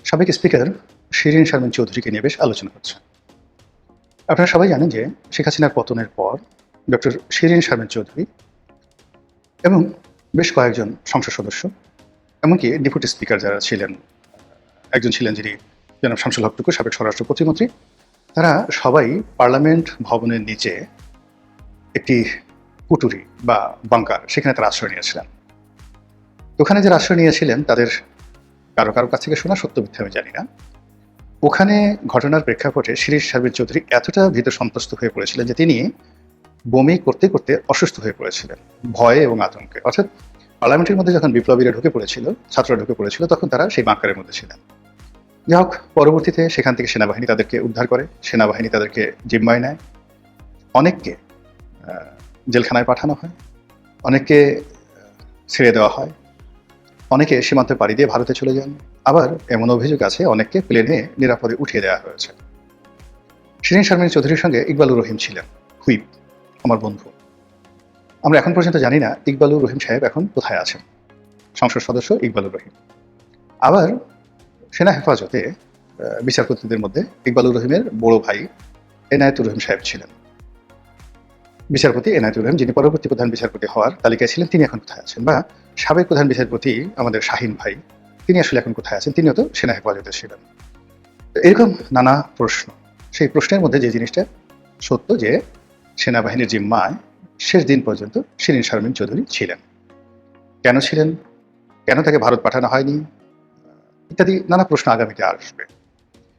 সাবেক স্পিকার শিরীন শারমিন চৌধুরীকে নিয়ে বেশ আলোচনা হচ্ছে। আপনারা সবাই জানেন যে শেখ হাসিনার পতনের পর ডক্টর শিরীন শারমিন চৌধুরী এবং বেশ কয়েকজন সংসদ সদস্য, এমনকি ডেপুটি স্পিকার যারা ছিলেন, একজন ছিলেন যিনি জনাব শামসুল হক টুকু, সাবেক স্বরাষ্ট্র প্রতিমন্ত্রী, তারা সবাই পার্লামেন্ট ভবনের নিচে একটি কুটুরি বা বাংকার, সেখানে তারা আশ্রয় নিয়েছিলেন। ওখানে যারা আশ্রয় নিয়েছিলেন তাদের কারো কারো কাছ থেকে শোনা, সত্য মিথ্যা আমি জানি না, ওখানে ঘটনার প্রেক্ষাপটে শিরীন শারমিন চৌধুরী এতটা ভীত সন্ত্রস্ত হয়ে পড়েছিলেন যে তিনি বমি করতে করতে অসুস্থ হয়ে পড়েছিলেন ভয়ে এবং আতঙ্কে। অর্থাৎ পার্লামেন্টের মধ্যে যখন বিপ্লবীরা ঢুকে পড়েছিল, ছাত্ররা ঢুকে পড়েছিল, তখন তারা সেই বাংকারের মধ্যে ছিলেন। যাই হোক, পরবর্তীতে সেখান থেকে সেনাবাহিনী তাদেরকে উদ্ধার করে, সেনাবাহিনী তাদেরকে জিম্মায় নেয়, অনেককে জেলখানায় পাঠানো হয়, অনেককে ছেড়ে দেওয়া হয়, অনেকে সীমান্তে পাড়ি দিয়ে ভারতে চলে যান। আবার এমন অভিযোগ আছে অনেককে প্লেনে নিরাপদে উঠিয়ে দেওয়া হয়েছে। শিরীন শারমিন চৌধুরীর সঙ্গে ইকবালুর রহিম ছিলেন, হুইপ, আমার বন্ধু। আমরা এখন পর্যন্ত জানি না ইকবালুর রহিম সাহেব এখন কোথায় আছেন, সংসদ সদস্য ইকবালুর রহিম। আবার সেনা হেফাজতে বিচারপতিদের মধ্যে ইকবালুর রহিমের বড় ভাই এনায়েতুর রহিম সাহেব ছিলেন। বিচারপতি এনায়েতুর রহিম, যিনি পরবর্তী প্রধান বিচারপতি হওয়ার তালিকায় ছিলেন, তিনি এখন কোথায় আছেন? বা সাবেক প্রধান বিচারপতি আমাদের শাহিন ভাই, তিনি আসলে এখন কোথায় আছেন? তিনিও তো সেনা হেফাজতে ছিলেন। এরকম নানা প্রশ্ন। সেই প্রশ্নের মধ্যে যে জিনিসটা সত্য, যে সেনাবাহিনীর জিম্মায় শেষ দিন পর্যন্ত শিরীন শারমিন চৌধুরী ছিলেন। কেন ছিলেন, কেন তাকে ভারত পাঠানো হয়নি, ইত্যাদি নানা প্রশ্ন আগামীতে আসবে।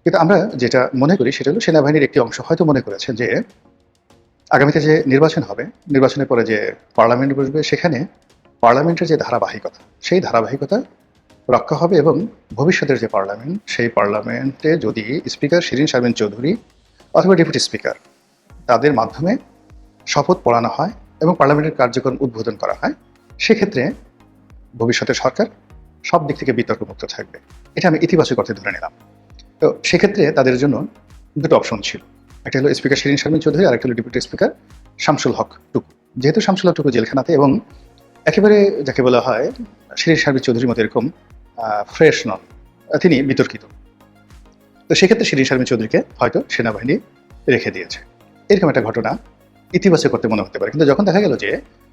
কিন্তু আমরা যেটা মনে করি সেটা হলো, সেনাবাহিনীর একটি অংশ হয়তো মনে করেছেন যে আগামীতে যে নির্বাচন হবে, নির্বাচনের পরে যে পার্লামেন্ট বসবে, সেখানে পার্লামেন্টের যে ধারাবাহিকতা, সেই ধারাবাহিকতা রক্ষা হবে এবং ভবিষ্যতের যে পার্লামেন্ট, সেই পার্লামেন্টে যদি স্পিকার শিরীন শারমিন চৌধুরী অথবা ডেপুটি স্পিকার, তাদের মাধ্যমে শপথ পড়ানো হয় এবং পার্লামেন্টের কার্যক্রম উদ্বোধন করা হয়, সেক্ষেত্রে ভবিষ্যতের সরকার সব দিক থেকে বিতর্কমুক্ত থাকবে। এটা আমি ইতিবাচক অর্থে ধরে নিলাম। তো সেক্ষেত্রে তাদের জন্য দুটো অপশন ছিল, একটা হলো স্পিকার শিরীন শারমিন চৌধুরী, আর একটা হলো ডেপুটি স্পিকার শামসুল হক টুকু। যেহেতু শামসুল হক টুকু জেলখানাতে এবং একেবারে যাকে বলা হয় শিরীন শারমিন চৌধুরীর মতো এরকম ফ্রেশ নন, তিনি বিতর্কিত, তো সেক্ষেত্রে শিরীন শারমিন চৌধুরীকে হয়তো সেনাবাহিনী রেখে দিয়েছে। এরকম একটা ঘটনা ইতিবাচক করতে মনে হতে পারে। কিন্তু যখন দেখা গেল যে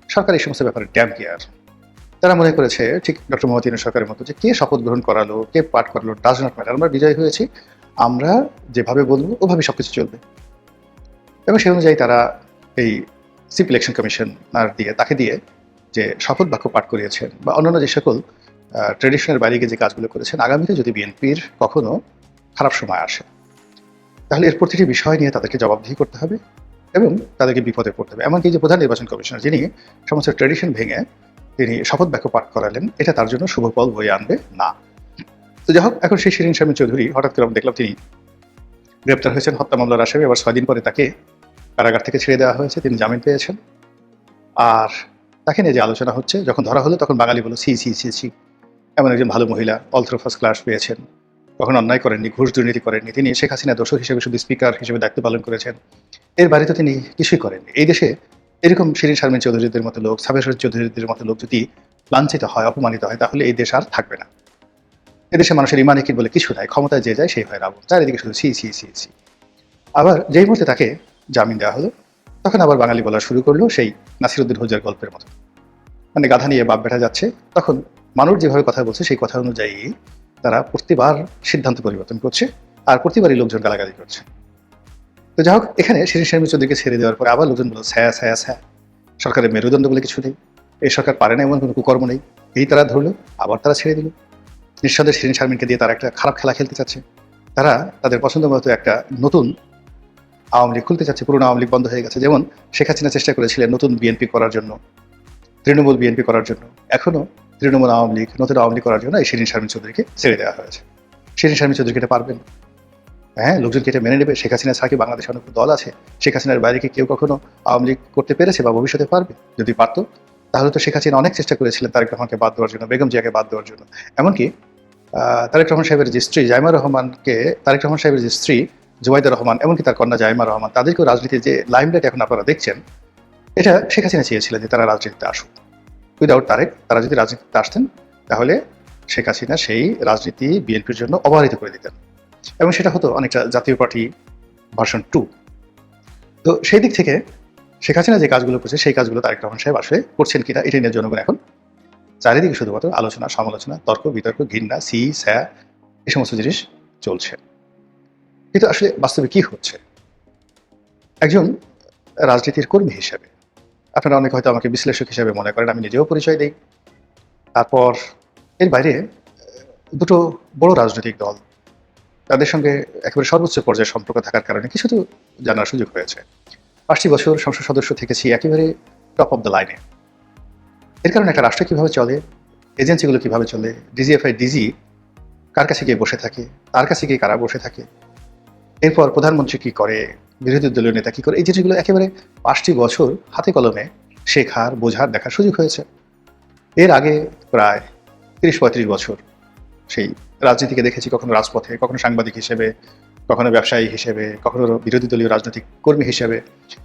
সরকার এই সমস্ত ব্যাপারে ড্যাম কেয়ার, তারা মনে করেছে ঠিক ডক্টর মোহাম্মদ ইউনূস সরকারের মতো, যে কে শপথ গ্রহণ করালো, কে পাঠ করালো, ডাজ নট ম্যাটার, আমরা বিজয়ী হয়েছি, আমরা যেভাবে বলবো ওভাবে সবকিছু চলবে। এবং সেই অনুযায়ী তারা এই চিফ ইলেকশন কমিশনার দিয়ে, তাকে দিয়ে যে শপথ বাক্য পাঠ করিয়েছেন বা অন্যান্য যে সকল ট্রেডিশনের বাইরে গিয়ে যে কাজগুলো করেছেন, আগামীতে যদি বিএনপির কখনো খারাপ সময় আসে, তাহলে এর প্রতিটি বিষয় নিয়ে তাদেরকে জবাবদিহি করতে হবে এবং তাদেরকে বিপদে পড়তে হবে। এমনকি যে প্রধান নির্বাচন কমিশনার, যিনি সমস্ত ট্রেডিশন ভেঙে তিনি শপথ বাক্য পাঠ করালেন, এটা তার জন্য শুভ ফল বয়ে আনবে না। তো যাই হোক, এখন সেই শিরীন শারমিন চৌধুরী হঠাৎ করে দেখলাম তিনি গ্রেপ্তার হয়েছেন হত্যা মামলার আসামি। এবার 6 দিন পরে তাকে কারাগার থেকে ছেড়ে দেওয়া হয়েছে, তিনি জামিন পেয়েছেন। আর তাকে নিয়ে যে আলোচনা হচ্ছে, যখন ধরা হলো তখন বাঙালি বলো সি সি সি সি, এমন একজন ভালো মহিলা, অল থ্রু ফার্স্ট ক্লাস পেয়েছেন, কখনো অন্যায় করেননি, ঘুষ দুর্নীতি করেননি, তিনি শেখ হাসিনা দোষক হিসেবে শুধু স্পিকার হিসেবে দায়িত্ব পালন করেছেন, এর বাইরে তো তিনি কিছুই করেননি। এই দেশে এরকম শিরীন শারমিন চৌধুরীদের মতো লোক, সাবের চৌধুরীদের মতো লোক যদি লাঞ্ছিত হয়, অপমানিত হয়, তাহলে এই দেশ আর থাকবে না। এদেশে মানুষের ইমানে কি বলে কিছু নাই, ক্ষমতায় যে যায় সেই হয় রাবণ, চারিদিকে শুধু সি সি সি সি। আবার যেই মুহূর্তে তাকে জামিন দেওয়া হলো, তখন আবার বাঙালি বলা শুরু করলো সেই নাসিরুদ্দিন হুজার গল্পের মতো, মানে গাধা নিয়ে বাপ বেটা যাচ্ছে। তখন মানুষ যেভাবে কথা বলছে সেই কথা অনুযায়ী তারা প্রতিবার সিদ্ধান্ত পরিবর্তন করছে, আর প্রতিবারই লোকজন গালাগালি করছে। তো যাই হোক, এখানে শিরীন শারমিন চৌধুরীকে ছেড়ে দেওয়ার পরে আবার লোকজন বলল ছ্যা ছ্যা ছ্যা, সরকারের মেরুদণ্ড বলে কিছু নেই, এই সরকার পারে না, এমন কোনো কুকর্ম নেই। এই তারা ধরলো, আবার তারা ছেড়ে দিল। নিঃসন্দেহে শিরীন শারমিনকে দিয়ে তারা একটা খারাপ খেলা খেলতে চাচ্ছে। তারা তাদের পছন্দ মতো একটা নতুন আওয়ামী লীগ খুলতে চাচ্ছে। পুরোনো আওয়ামী লীগ বন্ধ হয়ে গেছে। যেমন শেখ হাসিনা চেষ্টা করেছিলেন নতুন বিএনপি করার জন্য, তৃণমূল বিএনপি করার জন্য, এখনো তৃণমূল আওয়ামী লীগ, নতুন আওয়ামী লীগ করার জন্য এই শিরীন শারমিন চৌধুরীকে ছেড়ে দেওয়া হয়েছে। শিরীন শারমিন চৌধুরীকে এটা পারবেন? হ্যাঁ, লোকজন কি এটা মেনে নেবে? শেখ হাসিনা ছাড়া কি বাংলাদেশে অনেক দল আছে? শেখ হাসিনার বাইরে কি কেউ কখনো আওয়ামী লীগ করতে পেরেছে বা ভবিষ্যতে পারবে? যদি পারতো, তাহলে তো শেখ হাসিনা অনেক চেষ্টা করেছিলেন তারেক রহমানকে বাদ দেওয়ার জন্য, বেগম জিয়াকে বাদ দেওয়ার জন্য। এমনকি তারেক রহমান সাহেবের যে স্ত্রী জাইমা রহমানকে, তারেক রহমান সাহেবের যে স্ত্রী জুবাইদা রহমান, এমনকি তার কন্যা জাইমা রহমান, তাদেরকেও রাজনীতির যে লাইমলাইট এখন আপনারা দেখছেন, এটা শেখ হাসিনা চেয়েছিলেন যে তারা রাজনীতিতে আসুক। উইদাউট তারেক তারা যদি রাজনীতিতে আসতেন, তাহলে শেখ হাসিনা সেই রাজনীতি বিএনপির জন্য অবহেলিত করে দিতেন, এবং সেটা হতো অনেকটা জাতীয় পার্টি ভার্সন 2। তো সেই দিক থেকে শেখ হাসিনা যে কাজগুলো করছে সেই কাজগুলো তারেক রহমান সাহেব আসলে করছেন কিনা এটা নিয়ে জনগণ এখন চারিদিকে শুধুমাত্র আলোচনা, সমালোচনা, তর্ক বিতর্ক, ঘৃণা, সি স্যা এই সমস্ত জিনিস চলছে। কিন্তু আসলে বাস্তবে কি হচ্ছে? একজন রাজনীতির কর্মী হিসেবে আপনারা অনেকে হয়তো আমাকে বিশ্লেষক হিসেবে মনে করেন, আমি নিজেও পরিচয় দিই। তারপর এর বাইরে দুটো বড় রাজনৈতিক দল, তাদের সঙ্গে একেবারে সর্বোচ্চ পর্যায়ে সম্পর্ক থাকার কারণে কিছু তো জানার সুযোগ হয়েছে। ৫টি বছর সংসদ সদস্য থেকেছি একেবারে টপ অফ দ্য লাইনে। এর কারণে একটা রাষ্ট্র কীভাবে চলে, এজেন্সিগুলো কীভাবে চলে, ডিজিএফআই ডিজি কার কাছে গিয়ে বসে থাকে, তার কাছে গিয়ে কারা বসে থাকে, এরপর প্রধানমন্ত্রী কী করে, বিরোধী দলীয় নেতা কী করে, এই জিনিসগুলো একেবারে ৫টি বছর হাতে কলমে শেখার, বোঝার, দেখার সুযোগ হয়েছে। এর আগে প্রায় ৩০-৩৫ বছর সেই রাজনীতিকে দেখেছি, কখনো রাজপথে, কখনো সাংবাদিক হিসেবে, কখনো ব্যবসায়ী হিসেবে, কখনো বিরোধী দলীয় রাজনৈতিক কর্মী হিসেবে।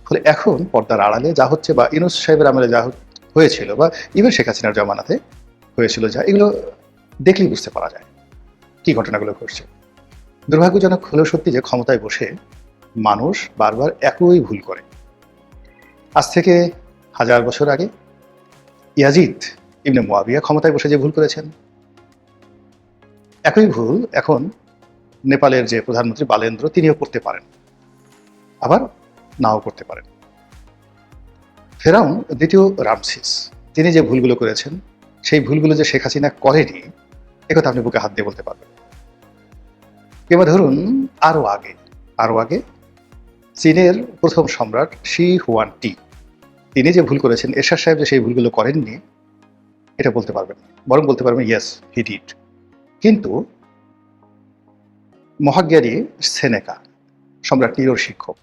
ফলে এখন পর্দার আড়ালে যা হচ্ছে, বা ইউনূস সাহেবের আমলে যা হয়েছিল, বা ইভেন শেখ হাসিনার জমানাতে হয়েছিল, যা এগুলো দেখলেই বুঝতে পারা যায় কি ঘটনাগুলো ঘটছে। দুর্ভাগ্যজনক হলেও সত্যি যে ক্ষমতায় বসে মানুষ বারবার একই ভুল করে। আজ থেকে 1000 বছর আগে ইয়াজিদ ইবনে মুয়াবিয়া ক্ষমতায় বসে যে ভুল করেছেন, একই ভুল এখন নেপালের যে প্রধানমন্ত্রী বালেন্দ্র তিনিও করতে পারেন, আবার নাও করতে পারেন। ফেরাউন দ্বিতীয় রামসিস তিনি যে ভুলগুলো করেছেন, সেই ভুলগুলো যে শেখ হাসিনা করেনি একথা আপনি বুকে হাত দিয়ে বলতে পারবেন। কিংবা ধরুন আরও আগে চীনের প্রথম সম্রাট শি হুয়ানটি তিনি যে ভুল করেছেন, এরশাদ সাহেব যে সেই ভুলগুলো করেননি এটা বলতে পারবেন, বরং বলতে পারবেন ইয়েস হি ডিড। কিন্তু মহাজ্ঞানী সেনেকা সম্রাট নিরোর শিক্ষক,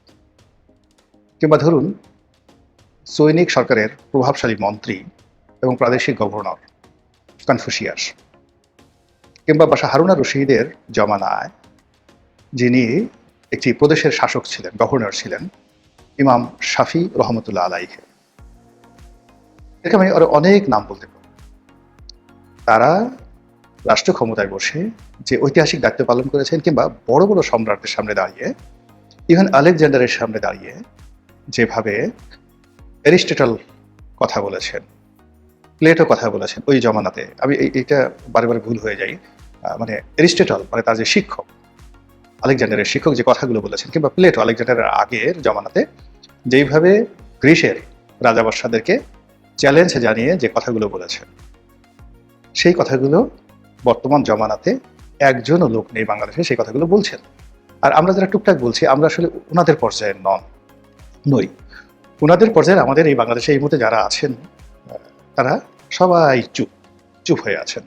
কিংবা ধরুন সৈনিক সরকারের প্রভাবশালী মন্ত্রী এবং প্রাদেশিক গভর্নর কনফুসিয়াস, কিংবা বাশা হারুন আর রশিদের জমানায় যিনি একটি প্রদেশের শাসক ছিলেন, গভর্নর ছিলেন, ইমাম শাফি রহমতুল্লাহ আলাইহি। এখানে আরো অনেক নাম বলতে পারি। তারা রাষ্ট্র ক্ষমতায় বসে যে ঐতিহাসিক দায়িত্ব পালন করেছেন, কিংবা বড় বড় সম্রাটদের সামনে দাঁড়িয়ে, ইভেন আলেকজান্ডারের সামনে দাঁড়িয়ে যেভাবে অ্যারিস্টটল কথা বলেছেন, প্লেটো কথা বলেছেন ওই জমানাতে, আমি এইটা বারে বারে ভুল হয়ে যাই, মানে অ্যারিস্টটল মানে তার যে শিক্ষক, আলেকজান্ডারের শিক্ষক যে কথাগুলো বলেছেন, কিংবা প্লেটো আলেকজান্ডারের আগের জমানাতে যেইভাবে গ্রিসের রাজাবাদশাদেরকে চ্যালেঞ্জ জানিয়ে যে কথাগুলো বলেছেন, সেই কথাগুলো বর্তমান জমানাতে একজনও লোক নেই বাংলাদেশে সেই কথাগুলো বলছেন। আর আমরা যারা টুকটাক বলছি, আমরা আসলে ওনাদের পর্যায়ের নই। ওনাদের পর্যায়ে আমাদের এই বাংলাদেশে এই মুহূর্তে যারা আছেন তারা সবাই চুপ হয়ে আছেন।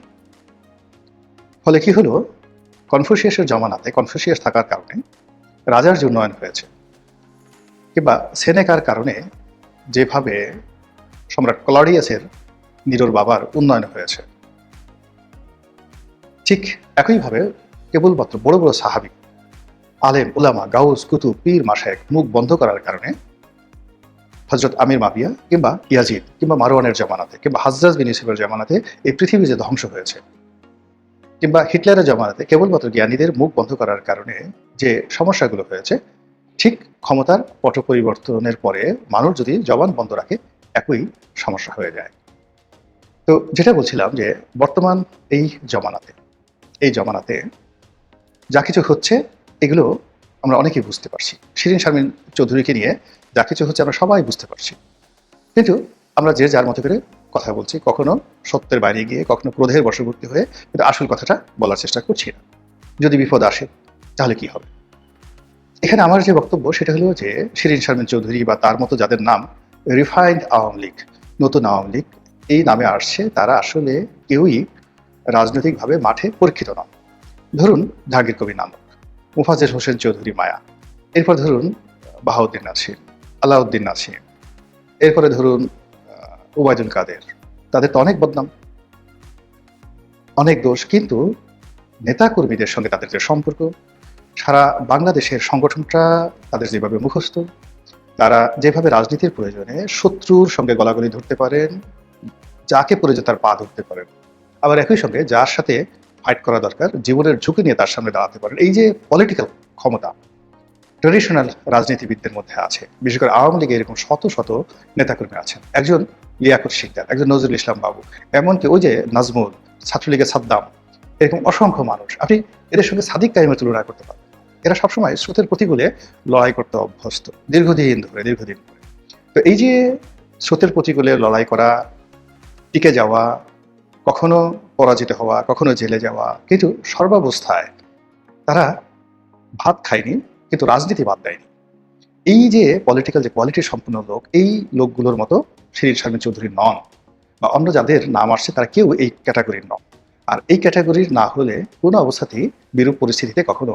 ফলে কি হলো, কনফুসিয়াসের জমানাতে কনফুসিয়াস থাকার কারণে রাজার যে উন্নয়ন হয়েছে, কিংবা সেনেকার কারণে যেভাবে সম্রাট ক্লডিয়াসের নিরোর বাবার উন্নয়ন হয়েছে, ঠিক একইভাবে কেবলমাত্র বড় বড় সাহাবী, আলেম, উলামা, গাউস, কুতুব, পীর, মাশায়েখ মুখ বন্ধ করার কারণে হযরত আমির মাবিয়া, কিংবা ইয়াজিদ, কিংবা মারওয়ানের জমানাতে, কিংবা হাজ্জাজ বিন ইউসুফের জমানাতে এই পৃথিবী যে ধ্বংস হয়েছে, কিংবা হিটলারের জমানাতে কেবলমাত্র জ্ঞানীদের মুখ বন্ধ করার কারণে যে সমস্যাগুলো হয়েছে, ঠিক ক্ষমতার পট পরিবর্তনের পরে মানুষ যদি জবান বন্ধ রাখে একই সমস্যা হয়ে যায়। তো যেটা বলছিলাম যে বর্তমান এই জমানাতে যা কিছু হচ্ছে এগুলো আমরা অনেকেই বুঝতে পারছি। শিরিন শারমিন চৌধুরীকে নিয়ে যা কিছু হচ্ছে আমরা সবাই বুঝতে পারছি, কিন্তু আমরা যে যার মতো করে কথা বলছি, কখনো সত্যের বাইরে গিয়ে, কখনো ক্রোধের বশবর্তী হয়ে, কিন্তু আসল কথাটা বলার চেষ্টা করছি না। যদি বিপদ আসে তাহলে কি হবে? এখানে আমার যে বক্তব্য সেটা হলো যে শিরিন শারমিন চৌধুরী বা তার মতো যাদের নাম রিফাইন্ড আওয়ামী লীগ, নতুন আওয়ামী লীগ এই নামে আসছে, তারা আসলে কেউই রাজনৈতিকভাবে মাঠে পরীক্ষিত নন। ধরুন জাহাঙ্গীর কবির নানক, মুফাজ্জল হোসেন চৌধুরী মায়া, এরপর ধরুন বাহাউদ্দিন নাসির, আলাউদ্দিন নাসির, এরপরে ধরুন ওবায়দুল কাদের, তাদের তো অনেক বদনাম, অনেক দোষ, কিন্তু নেতাকর্মীদের সঙ্গে তাদের যে সম্পর্ক, সারা বাংলাদেশের সংগঠনটা তাদের যেভাবে মুখস্থ, তারা যেভাবে রাজনীতির প্রয়োজনে শত্রুর সঙ্গে গলাগলি ধরতে পারেন, যাকে প্রয়োজন তার পা ধরতে পারেন, আবার একই সঙ্গে যার সাথে ফাইট করা দরকার, জীবনের ঝুঁকি নিয়ে তার সামনে দাঁড়াতে পারেন। এই যে পলিটিক্যাল ক্ষমতা ট্রেডিশনাল রাজনীতিবিদদের মধ্যে আছে, বিশেষ করে আওয়ামী লীগে এরকম শত শত নেতাকর্মী আছেন। একজন লিয়াকত শিকদার, একজন নজরুল ইসলাম বাবু, এমনকি ওই যে নাজমুল, ছাত্রলীগের সাদ্দাম, এরকম অসংখ্য মানুষ। আপনি এদের সঙ্গে সাদিক কাইমের তুলনা করতে পারেন। এরা সবসময় স্রোতের প্রতিকূলে লড়াই করতে অভ্যস্ত দীর্ঘদিন ধরে। তো এই যে স্রোতের প্রতিকূলে লড়াই করা, টিকে যাওয়া, কখনো পরাজিত হওয়া, কখনো জেলে যাওয়া, কিন্তু সর্বাবস্থায় তারা ভাত খায়নি, কিন্তু রাজনীতি বাদ দেয়নি। এই যে পলিটিক্যাল যে কোয়ালিটি সম্পন্ন লোক, এই লোকগুলোর মতো শিরীন শারমিন চৌধুরী নন, বা অন্য যাদের নাম আসছে তারা কেউ এই ক্যাটাগরির নন। আর এই ক্যাটাগরির না হলে কোনো অবস্থাতেই বিরূপ পরিস্থিতিতে কখনো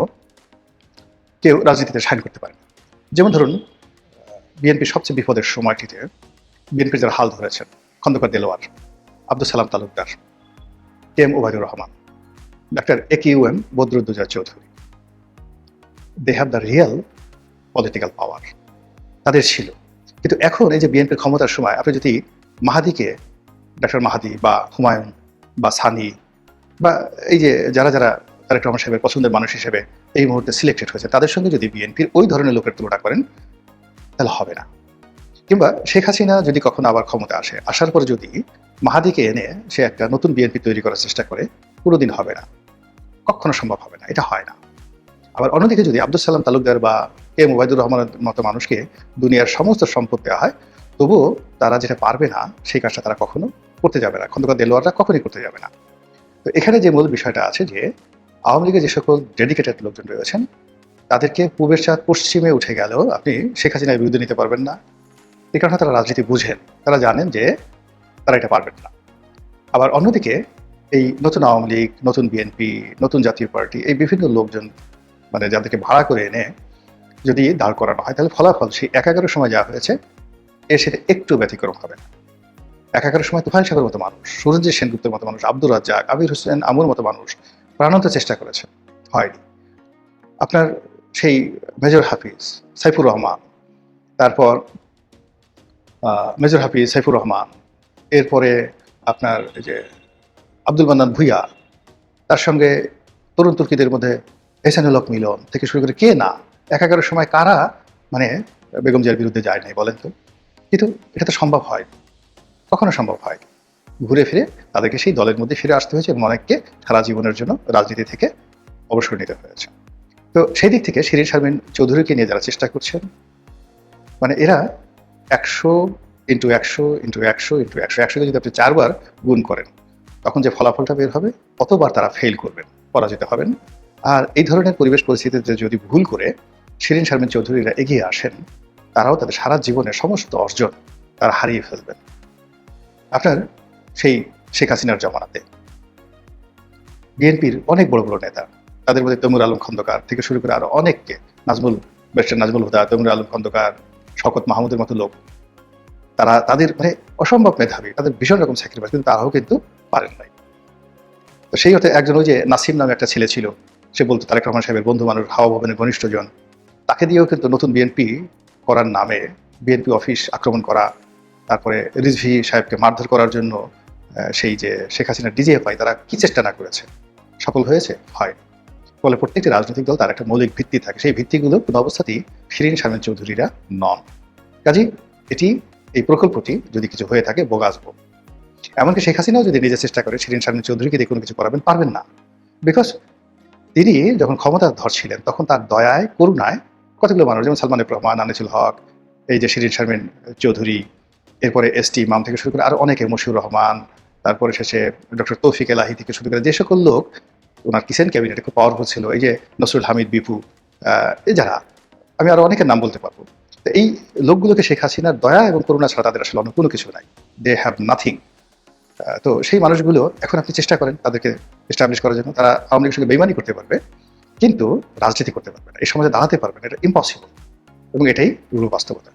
কেউ রাজনীতিতে সাইন করতে পারে না। যেমন ধরুন, বিএনপির সবচেয়ে বিপদের সময়টিতে বিএনপির যারা হাল ধরেছেন, Khandakar Delwar, Abdul Salam Talukdar, K M Obaidur Rahman, doctor AKUM Badruddoza Chowdhury, they have the real political power, তাদের ছিল। কিন্তু এখন এই যে বিএনপির ক্ষমতার সময় আপনি যদি মাহাদিকে, ডাক্তার মাহাদি বা হুমায়ুন বা সানি বা এই যে যারা যারা তারেক রহমান সাহেবের পছন্দের মানুষ হিসেবে এই মুহূর্তে সিলেক্টেড হয়েছে, তাদের সঙ্গে যদি বিএনপির ওই ধরনের লোকের তুলনা করেন তাহলে হবে না। কিংবা শেখ হাসিনা যদি কখনো আবার ক্ষমতা আসে, আসার পরে যদি মাহাদিকে এনে সে একটা নতুন বিএনপি তৈরি করার চেষ্টা করে, কোনোদিন হবে না, কখনো সম্ভব হবে না, এটা হয় না। আবার অন্যদিকে যদি আব্দুল সালাম তালুকদার বা কে এম ওবায়দুর রহমানের মতো মানুষকে দুনিয়ার সমস্ত সম্পদ দেওয়া হয়, তবুও তারা যেটা পারবে না সেই কাজটা তারা কখনো করতে যাবে না, খন্দকার দেলোয়াররা কখনোই করতে যাবে না। তো এখানে যে মূল বিষয়টা আছে যে আওয়ামী লীগের যে সকল ডেডিকেটেড লোকজন রয়েছেন, তাদেরকে পূবের চাঁদ পশ্চিমে উঠে গেলেও আপনি শেখ হাসিনার বিরুদ্ধে নিতে পারবেন না। এই কারণে তারা রাজনীতি বুঝেন, তারা জানেন যে তারা এটা পারবেন না। আবার অন্যদিকে এই নতুন আওয়ামী লীগ, নতুন বিএনপি, নতুন জাতীয় পার্টি, এই বিভিন্ন লোকজন মানে যাদেরকে ভাড়া করে এনে যদি দাঁড় করানো হয়, তাহলে ফলাফল সেই 11 সময় যা হয়েছে এর সাথে একটু ব্যতিক্রম হবে না। 11 সময় তুফাইল সাহেবের মতো মানুষ, সুরঞ্জিত সেনগুপ্তের মতো মানুষ, আব্দুর রাজ্জাক, আমির হোসেন আমুর মতো মানুষ প্রাণান্ত চেষ্টা করেছে, হয়নি। আপনার সেই মেজর হাফিজ, সাইফুর রহমান, তারপর মেজর হাফিজ, সাইফুর রহমান, এরপরে আপনার এই যে আব্দুল মান্নান ভূঁইয়া, তার সঙ্গে তরুণ তুর্কিদের মধ্যে এহসানুল হক মিলন থেকে শুরু করে কে না 11 সময় কারা মানে বেগম জিয়ার বিরুদ্ধে যায় নাই বলেন তো? কিন্তু এটা তো সম্ভব হয়, কখনো সম্ভব হয়। ঘুরে ফিরে তাদেরকে সেই দলের মধ্যে ফিরে আসতে হয়েছে এবং অনেককে সারা জীবনের জন্য রাজনীতি থেকে অবসর নিতে হয়েছে। তো সেই দিক থেকে শিরীন শারমিন চৌধুরীকে নিয়ে যারা চেষ্টা করছেন, মানে এরা 100 × 100 × 100 × 100 যদি আপনি 4 বার গুণ করেন, তখন যে ফলাফলটা বের হবে অতবার তারা ফেল করবেন, পরাজিত হবেন। আর এই ধরনের পরিবেশ পরিস্থিতিতে যদি ভুল করে শিরীন শারমিন চৌধুরীরা এগিয়ে আসেন, তারাও তাদের সারা জীবনের সমস্ত অর্জন তারা হারিয়ে ফেলবেন। আপনার সেই শেখ হাসিনার জমানাতে বিএনপির অনেক বড় বড় নেতা, তাদের মধ্যে তৈমুর আলম খন্দকার থেকে শুরু করে আরো অনেককে, নাজমুল, ব্যারিস্টার নাজমুল হুদা, তৈমুর আলম খন্দকার, শওকত মাহমুদের মতো লোক, তারা তাদের মানে অসম্ভব মেধাবী, তাদের ভীষণ রকম স্যাক্রিফাইস, কিন্তু তারাও কিন্তু পারেন নাই। তো সেই অর্থে একজন ওই যে নাসিম নামে একটা ছেলে ছিল, সে বলতো তারেক রহমান সাহেবের বন্ধু মানুষ, হাওয়া ভবনের ঘনিষ্ঠজন, তাকে দিয়েও কিন্তু নতুন বিএনপি করার নামে বিএনপি অফিস আক্রমণ করা, তারপরে রিজভী সাহেবকে মারধর করার জন্য সেই যে শেখ হাসিনার DGFI তারা কি চেষ্টা না করেছে, সফল হয়েছে? হয়। ফলে প্রত্যেকটি রাজনৈতিক দল তার একটা মৌলিক ভিত্তি থাকে, সেই ভিত্তিগুলো কোনো অবস্থাতেই শিরীন শারমিন চৌধুরীরা নন। কাজেই এটি এই প্রকল্পটি যদি কিছু হয়ে থাকে বোগাসব। এমনকি শেখ হাসিনাও যদি নিজে চেষ্টা করে শিরীন শারমিন চৌধুরীকে দিয়ে কোনো কিছু করাবেন, পারবেন না। বিকজ তিনি যখন ক্ষমতার ধর ছিলেন তখন তার দয়ায়, করুণায় কতগুলো মানুষ, যেমন সালমান এফ রহমান, আনিসুল হক, এই যে শিরীন শারমিন চৌধুরী, এরপরে ST ইমাম থেকে শুরু করে আরো অনেকে, মশিউর রহমান, তারপরে শেষে ডক্টর তৌফিক এলাহি থেকে শুরু করে যে সকল লোক ওনার কিচেন ক্যাবিনেটে খুব পাওয়ারফুল ছিল, এই যে নসরুল হামিদ বিপু, এই যারা, আমি আরো অনেকের নাম বলতে পারবো। তো এই লোকগুলোকে শেখ হাসিনার দয়া এবং করুণা ছাড়া তাদের আসলে অন্য কোনো কিছু নাই, দে হ্যাভ নাথিং। তো সেই মানুষগুলো এখন আপনি চেষ্টা করেন তাদেরকে এস্টাবলিশ করার জন্য, তারা আওয়ামী লীগের সঙ্গে বেইমানি করতে পারবে কিন্তু রাজনীতি করতে পারবে না, এই সমাজে দাঁড়াতে পারবে না, এটা ইম্পসিবল। এবং এটাই রূঢ় বাস্তবতা।